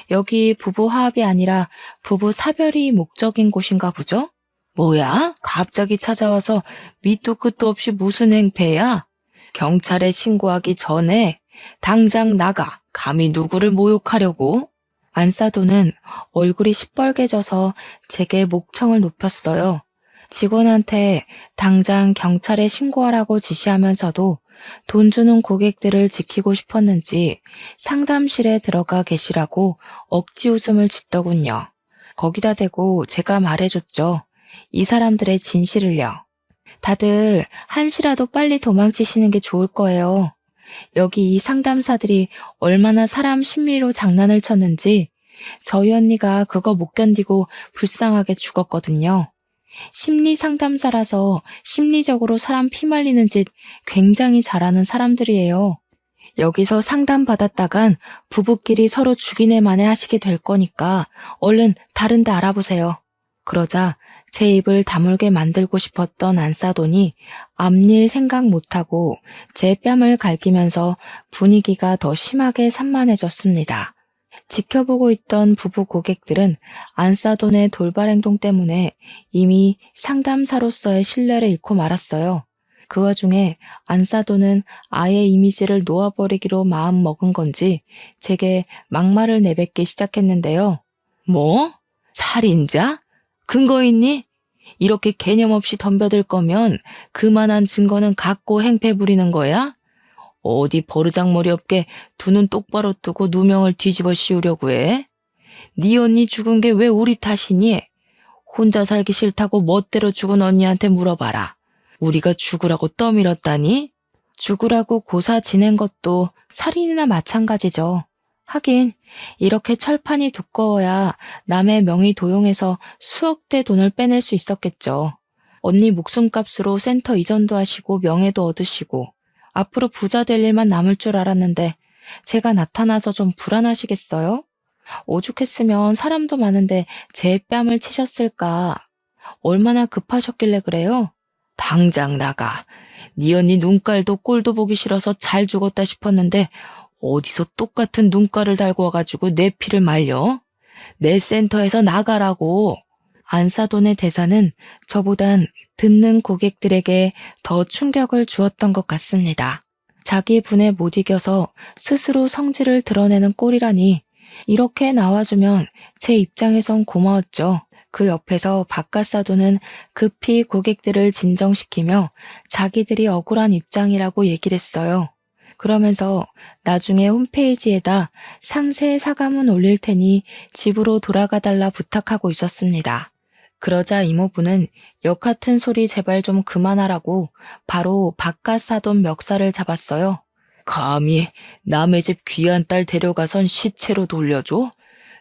여기 부부 화합이 아니라 부부 사별이 목적인 곳인가 보죠? 뭐야? 갑자기 찾아와서 밑도 끝도 없이 무슨 행패야? 경찰에 신고하기 전에 당장 나가. 감히 누구를 모욕하려고? 안사도는 얼굴이 시뻘개져서 제게 목청을 높였어요. 직원한테 당장 경찰에 신고하라고 지시하면서도 돈 주는 고객들을 지키고 싶었는지 상담실에 들어가 계시라고 억지 웃음을 짓더군요. 거기다 대고 제가 말해줬죠. 이 사람들의 진실을요. 다들 한시라도 빨리 도망치시는 게 좋을 거예요. 여기 이 상담사들이 얼마나 사람 심리로 장난을 쳤는지 저희 언니가 그거 못 견디고 불쌍하게 죽었거든요. 심리 상담사라서 심리적으로 사람 피말리는 짓 굉장히 잘하는 사람들이에요. 여기서 상담받았다간 부부끼리 서로 죽이네 마네 하시게 될 거니까 얼른 다른 데 알아보세요. 그러자 제 입을 다물게 만들고 싶었던 안사돈이 앞일 생각 못하고 제 뺨을 갈기면서 분위기가 더 심하게 산만해졌습니다. 지켜보고 있던 부부 고객들은 안사돈의 돌발 행동 때문에 이미 상담사로서의 신뢰를 잃고 말았어요. 그 와중에 안사돈은 아예 이미지를 놓아버리기로 마음 먹은 건지 제게 막말을 내뱉기 시작했는데요. 뭐? 살인자? 근거 있니? 이렇게 개념 없이 덤벼들 거면 그만한 증거는 갖고 행패 부리는 거야? 어디 버르장머리 없게 두 눈 똑바로 뜨고 누명을 뒤집어 씌우려고 해? 네 언니 죽은 게 왜 우리 탓이니? 혼자 살기 싫다고 멋대로 죽은 언니한테 물어봐라. 우리가 죽으라고 떠밀었다니? 죽으라고 고사 지낸 것도 살인이나 마찬가지죠. 하긴 이렇게 철판이 두꺼워야 남의 명의 도용해서 수억대 돈을 빼낼 수 있었겠죠. 언니 목숨값으로 센터 이전도 하시고 명예도 얻으시고 앞으로 부자 될 일만 남을 줄 알았는데 제가 나타나서 좀 불안하시겠어요? 오죽했으면 사람도 많은데 제 뺨을 치셨을까? 얼마나 급하셨길래 그래요? 당장 나가. 네 언니 눈깔도 꼴도 보기 싫어서 잘 죽었다 싶었는데 어디서 똑같은 눈깔을 달고 와가지고 내 피를 말려? 내 센터에서 나가라고. 안사돈의 대사는 저보단 듣는 고객들에게 더 충격을 주었던 것 같습니다. 자기 분에 못 이겨서 스스로 성질을 드러내는 꼴이라니 이렇게 나와주면 제 입장에선 고마웠죠. 그 옆에서 박가사도는 급히 고객들을 진정시키며 자기들이 억울한 입장이라고 얘기를 했어요. 그러면서 나중에 홈페이지에다 상세 사과문 올릴 테니 집으로 돌아가 달라 부탁하고 있었습니다. 그러자 이모부는 역 같은 소리 제발 좀 그만하라고 바로 박가사돈 멱살을 잡았어요. 감히 남의 집 귀한 딸 데려가선 시체로 돌려줘?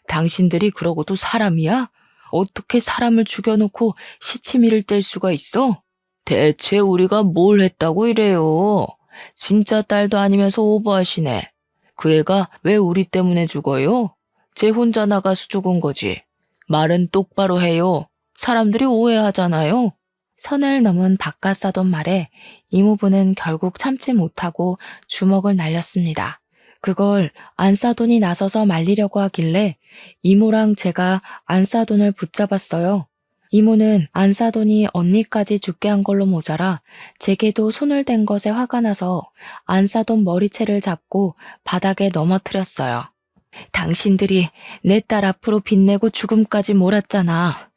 당신들이 그러고도 사람이야? 어떻게 사람을 죽여놓고 시치미를 뗄 수가 있어? 대체 우리가 뭘 했다고 이래요? 진짜 딸도 아니면서 오버하시네. 그 애가 왜 우리 때문에 죽어요? 쟤 혼자 나가서 죽은 거지. 말은 똑바로 해요. 사람들이 오해하잖아요. 선을 넘은 박가사돈 말에 이모부는 결국 참지 못하고 주먹을 날렸습니다. 그걸 안사돈이 나서서 말리려고 하길래 이모랑 제가 안사돈을 붙잡았어요. 이모는 안사돈이 언니까지 죽게 한 걸로 모자라 제게도 손을 댄 것에 화가 나서 안사돈 머리채를 잡고 바닥에 넘어뜨렸어요. 당신들이 내 딸 앞으로 빚내고 죽음까지 몰았잖아.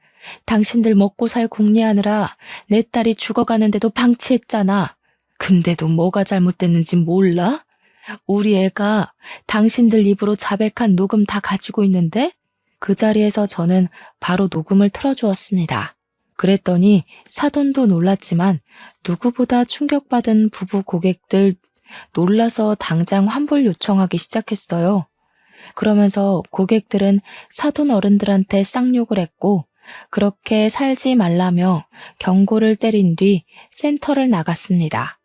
당신들 먹고 살 궁리하느라 내 딸이 죽어가는데도 방치했잖아. 근데도 뭐가 잘못됐는지 몰라? 우리 애가 당신들 입으로 자백한 녹음 다 가지고 있는데? 그 자리에서 저는 바로 녹음을 틀어주었습니다. 그랬더니 사돈도 놀랐지만 누구보다 충격받은 부부 고객들 놀라서 당장 환불 요청하기 시작했어요. 그러면서 고객들은 사돈 어른들한테 쌍욕을 했고 그렇게 살지 말라며 경고를 때린 뒤 센터를 나갔습니다.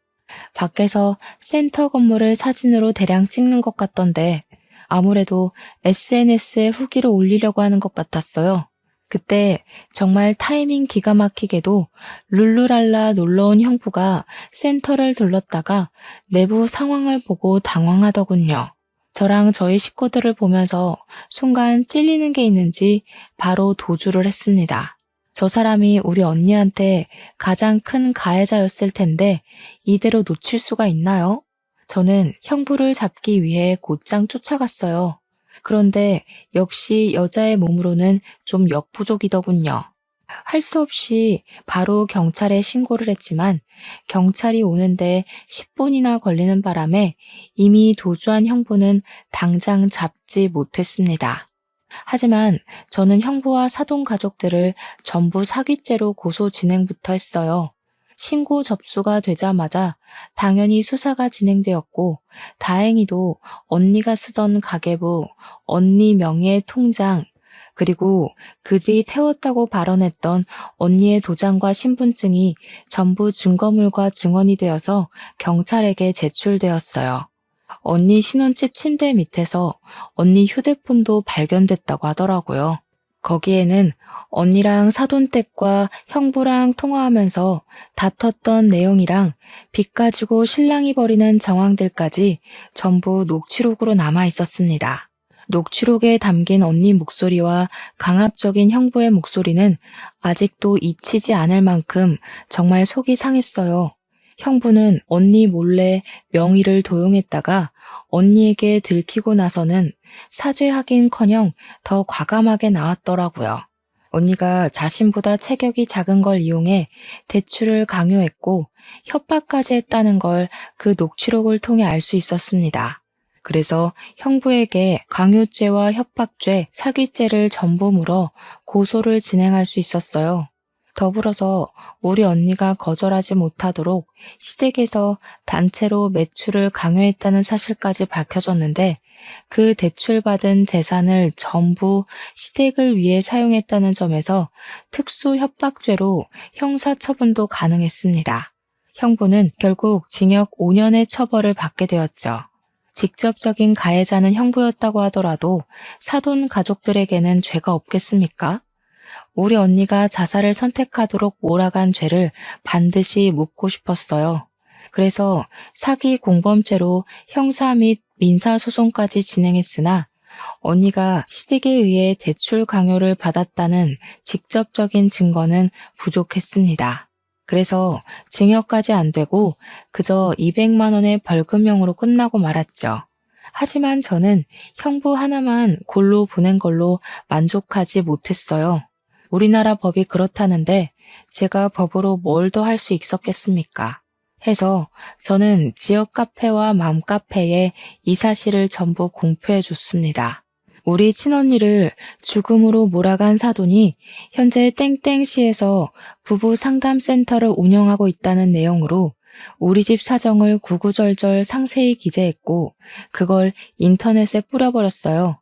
밖에서 센터 건물을 사진으로 대량 찍는 것 같던데 아무래도 SNS에 후기를 올리려고 하는 것 같았어요. 그때 정말 타이밍 기가 막히게도 룰루랄라 놀러온 형부가 센터를 들렀다가 내부 상황을 보고 당황하더군요. 저랑 저희 식구들을 보면서 순간 찔리는 게 있는지 바로 도주를 했습니다. 저 사람이 우리 언니한테 가장 큰 가해자였을 텐데 이대로 놓칠 수가 있나요? 저는 형부를 잡기 위해 곧장 쫓아갔어요. 그런데 역시 여자의 몸으로는 좀 역부족이더군요. 할 수 없이 바로 경찰에 신고를 했지만 경찰이 오는데 10분이나 걸리는 바람에 이미 도주한 형부는 당장 잡지 못했습니다. 하지만 저는 형부와 사돈 가족들을 전부 사기죄로 고소 진행부터 했어요. 신고 접수가 되자마자 당연히 수사가 진행되었고 다행히도 언니가 쓰던 가계부, 언니 명의의 통장, 그리고 그들이 태웠다고 발언했던 언니의 도장과 신분증이 전부 증거물과 증언이 되어서 경찰에게 제출되었어요. 언니 신혼집 침대 밑에서 언니 휴대폰도 발견됐다고 하더라고요. 거기에는 언니랑 사돈댁과 형부랑 통화하면서 다퉜던 내용이랑 빚 가지고 신랑이 벌이는 정황들까지 전부 녹취록으로 남아 있었습니다. 녹취록에 담긴 언니 목소리와 강압적인 형부의 목소리는 아직도 잊히지 않을 만큼 정말 속이 상했어요. 형부는 언니 몰래 명의를 도용했다가 언니에게 들키고 나서는 사죄하긴커녕 더 과감하게 나왔더라고요. 언니가 자신보다 체격이 작은 걸 이용해 대출을 강요했고 협박까지 했다는 걸 그 녹취록을 통해 알 수 있었습니다. 그래서 형부에게 강요죄와 협박죄, 사기죄를 전부 물어 고소를 진행할 수 있었어요. 더불어서 우리 언니가 거절하지 못하도록 시댁에서 단체로 매출을 강요했다는 사실까지 밝혀졌는데 그 대출받은 재산을 전부 시댁을 위해 사용했다는 점에서 특수 협박죄로 형사처분도 가능했습니다. 형부는 결국 징역 5년의 처벌을 받게 되었죠. 직접적인 가해자는 형부였다고 하더라도 사돈 가족들에게는 죄가 없겠습니까? 우리 언니가 자살을 선택하도록 몰아간 죄를 반드시 묻고 싶었어요. 그래서 사기 공범죄로 형사 및 민사소송까지 진행했으나 언니가 시댁에 의해 대출 강요를 받았다는 직접적인 증거는 부족했습니다. 그래서 징역까지 안 되고 그저 200만 원의 벌금형으로 끝나고 말았죠. 하지만 저는 형부 하나만 골로 보낸 걸로 만족하지 못했어요. 우리나라 법이 그렇다는데 제가 법으로 뭘 더 할 수 있었겠습니까? 해서 저는 지역 카페와 맘카페에 이 사실을 전부 공표해 줬습니다. 우리 친언니를 죽음으로 몰아간 사돈이 현재 땡땡시에서 부부 상담센터를 운영하고 있다는 내용으로 우리 집 사정을 구구절절 상세히 기재했고 그걸 인터넷에 뿌려버렸어요.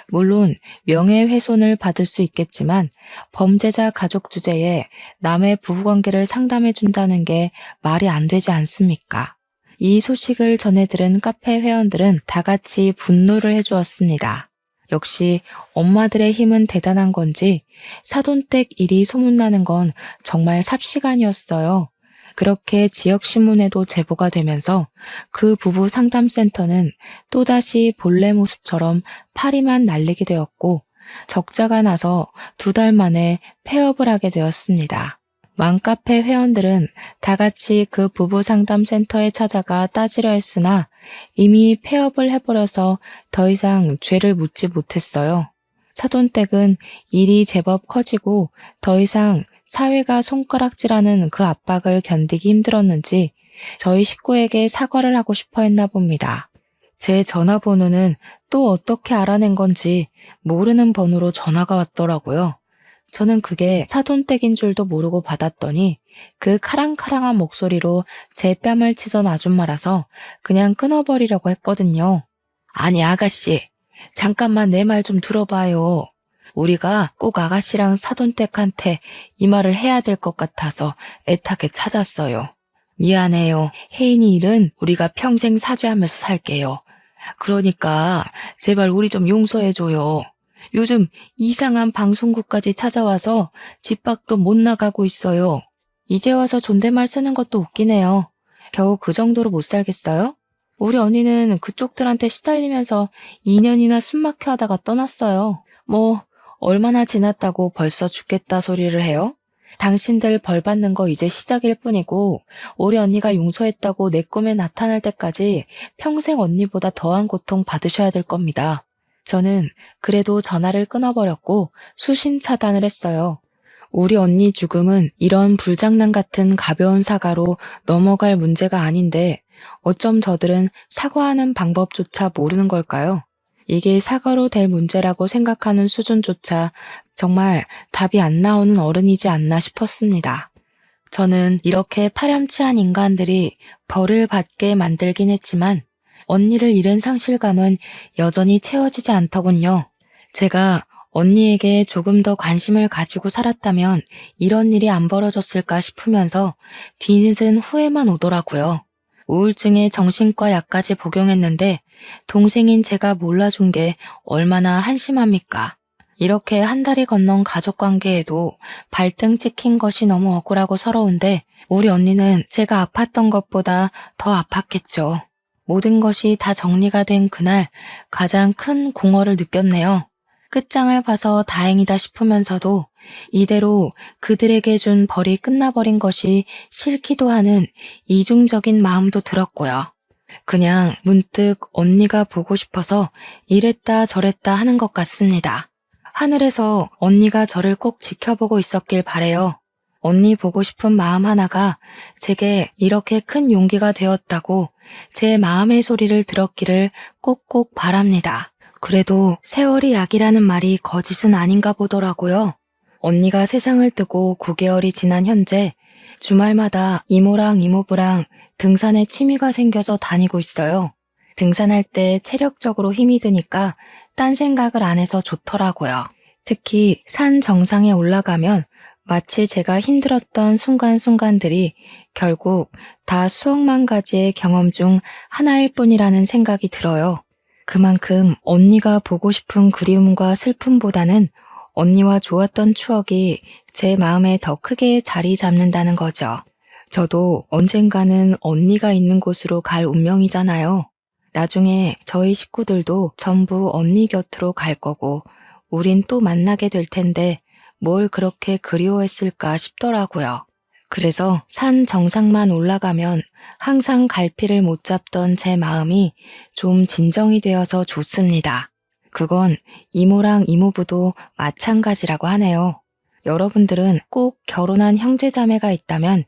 물론 명예훼손을 받을 수 있겠지만 범죄자 가족 주제에 남의 부부관계를 상담해준다는 게 말이 안 되지 않습니까? 이 소식을 전해 들은 카페 회원들은 다 같이 분노를 해주었습니다. 역시 엄마들의 힘은 대단한 건지 사돈댁 일이 소문나는 건 정말 삽시간이었어요. 그렇게 지역신문에도 제보가 되면서 그 부부 상담센터는 또다시 본래 모습처럼 파리만 날리게 되었고 적자가 나서 2달 만에 폐업을 하게 되었습니다. 맘카페 회원들은 다 같이 그 부부 상담센터에 찾아가 따지려 했으나 이미 폐업을 해버려서 더 이상 죄를 묻지 못했어요. 사돈댁은 일이 제법 커지고 더 이상 사회가 손가락질하는 그 압박을 견디기 힘들었는지 저희 식구에게 사과를 하고 싶어 했나 봅니다. 제 전화번호는 또 어떻게 알아낸 건지 모르는 번호로 전화가 왔더라고요. 저는 그게 사돈댁인 줄도 모르고 받았더니 그 카랑카랑한 목소리로 제 뺨을 치던 아줌마라서 그냥 끊어버리려고 했거든요. 아니 아가씨, 잠깐만 내 말 좀 들어봐요. 우리가 꼭 아가씨랑 사돈댁한테 이 말을 해야 될 것 같아서 애타게 찾았어요. 미안해요. 혜인이 일은 우리가 평생 사죄하면서 살게요. 그러니까 제발 우리 좀 용서해줘요. 요즘 이상한 방송국까지 찾아와서 집 밖도 못 나가고 있어요. 이제 와서 존댓말 쓰는 것도 웃기네요. 겨우 그 정도로 못 살겠어요? 우리 언니는 그쪽들한테 시달리면서 2년이나 숨막혀 하다가 떠났어요. 뭐 얼마나 지났다고 벌써 죽겠다 소리를 해요? 당신들 벌 받는 거 이제 시작일 뿐이고 우리 언니가 용서했다고 내 꿈에 나타날 때까지 평생 언니보다 더한 고통 받으셔야 될 겁니다. 저는 그래도 전화를 끊어버렸고 수신 차단을 했어요. 우리 언니 죽음은 이런 불장난 같은 가벼운 사과로 넘어갈 문제가 아닌데 어쩜 저들은 사과하는 방법조차 모르는 걸까요? 이게 사과로 될 문제라고 생각하는 수준조차 정말 답이 안 나오는 어른이지 않나 싶었습니다. 저는 이렇게 파렴치한 인간들이 벌을 받게 만들긴 했지만 언니를 잃은 상실감은 여전히 채워지지 않더군요. 제가 언니에게 조금 더 관심을 가지고 살았다면 이런 일이 안 벌어졌을까 싶으면서 뒤늦은 후회만 오더라고요. 우울증에 정신과 약까지 복용했는데 동생인 제가 몰라준 게 얼마나 한심합니까? 이렇게 한 달이 건넌 가족관계에도 발등 찍힌 것이 너무 억울하고 서러운데 우리 언니는 제가 아팠던 것보다 더 아팠겠죠. 모든 것이 다 정리가 된 그날 가장 큰 공허를 느꼈네요. 끝장을 봐서 다행이다 싶으면서도 이대로 그들에게 준 벌이 끝나버린 것이 싫기도 하는 이중적인 마음도 들었고요. 그냥 문득 언니가 보고 싶어서 이랬다 저랬다 하는 것 같습니다. 하늘에서 언니가 저를 꼭 지켜보고 있었길 바래요. 언니 보고 싶은 마음 하나가 제게 이렇게 큰 용기가 되었다고 제 마음의 소리를 들었기를 꼭꼭 바랍니다. 그래도 세월이 약이라는 말이 거짓은 아닌가 보더라고요. 언니가 세상을 뜨고 9개월이 지난 현재 주말마다 이모랑 이모부랑 등산에 취미가 생겨서 다니고 있어요. 등산할 때 체력적으로 힘이 드니까 딴 생각을 안 해서 좋더라고요. 특히 산 정상에 올라가면 마치 제가 힘들었던 순간순간들이 결국 다 수억만 가지의 경험 중 하나일 뿐이라는 생각이 들어요. 그만큼 언니가 보고 싶은 그리움과 슬픔보다는 언니와 좋았던 추억이 제 마음에 더 크게 자리 잡는다는 거죠. 저도 언젠가는 언니가 있는 곳으로 갈 운명이잖아요. 나중에 저희 식구들도 전부 언니 곁으로 갈 거고, 우린 또 만나게 될 텐데, 뭘 그렇게 그리워했을까 싶더라고요. 그래서 산 정상만 올라가면 항상 갈피를 못 잡던 제 마음이 좀 진정이 되어서 좋습니다. 그건 이모랑 이모부도 마찬가지라고 하네요. 여러분들은 꼭 결혼한 형제자매가 있다면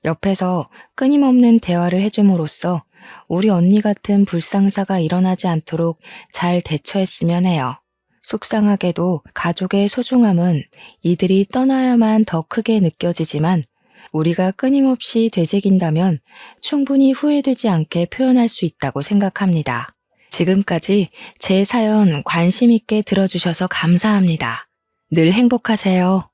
옆에서 끊임없는 대화를 해줌으로써 우리 언니 같은 불상사가 일어나지 않도록 잘 대처했으면 해요. 속상하게도 가족의 소중함은 이들이 떠나야만 더 크게 느껴지지만 우리가 끊임없이 되새긴다면 충분히 후회되지 않게 표현할 수 있다고 생각합니다. 지금까지 제 사연 관심 있게 들어주셔서 감사합니다. 늘 행복하세요.